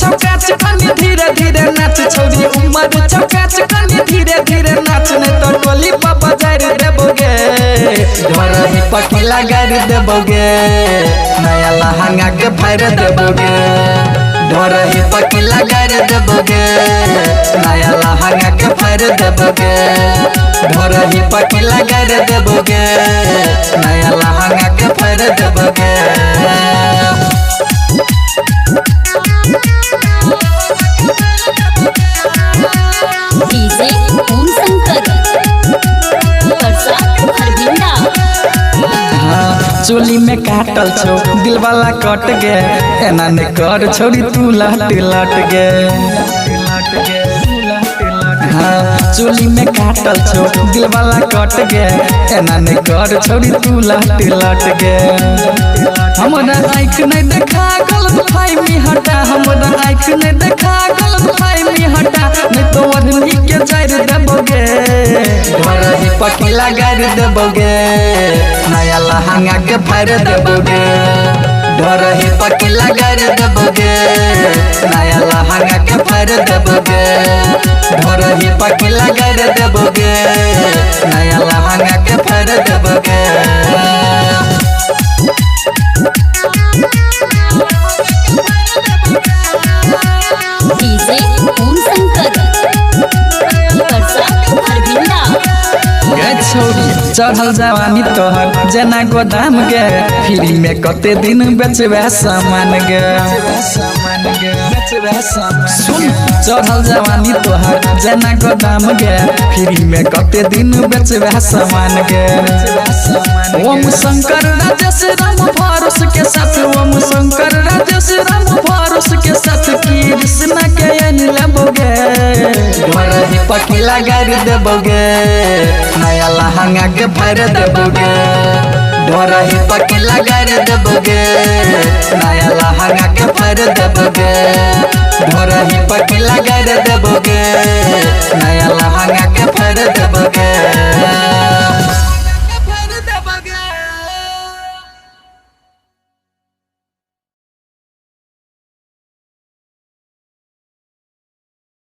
छौका चकनी धीरे धीरे नाच छौरी उमर छौका चकनी धीरे धीरे नाच ने तो टोली पर बजाय देबोगे ढोरही पकिला गाड़ी देबोगे नया लहंगा के फाड़ देबोगे ढोरही पकिला गाड़ी देबोगे नया लहंगा के फाड़ देबोगे ढोरही पकिला गाड़ी देबोगे नया लहंगा के फाड़ देबोगे डीजे ओम शंकर चोली में काटल छो दिल वाला कट गे एना ने कर छोड़ी तू लट लट गे चोली में काटल छो दिल वाला कट गे एना ने कर छोड़ी तू लट लट गे हमरा आँख नहीं देखा गलत भाई मी हटा हमरा आँख नहीं देखा गलत भाई मी हटा नहीं तो वरनी के जायर देबोगे ढोरही पकिला गाड़ी देबोगे नया लहंगा के फाड़ देबोगे ढोरही पकिला गाड़ी देबोगे नया लहंगा के फाड़ देबोगे ढोरही पकिला गाड़ी देबोगे नया लहंगा के फाड़ देबोगे डीजे ओम शंकर छोरी चढ़ल जवानी तोहर जना गोदाम गे फ्री में कते दिन बेचबे सामान गे सुन चढ़ल जवानी तोहर जना गोदाम गे फ्री में कते दिन बेचबे सामान गे ओम शंकर राजेश राम फारूस के साथ ओम शंकर राजेश राम फारूस के साथ कृष्णा के लेबोगे ढोरही पकिला गाड़ी देबोगे नया लहंगा के फाड़ देबोगे ढोरही पकिला गाड़ी देबोगे नया लहंगा के फाड़ देबोगे ढोरही पकिला गाड़ी देबोगे नया लहंगा के फाड़ देबोगे।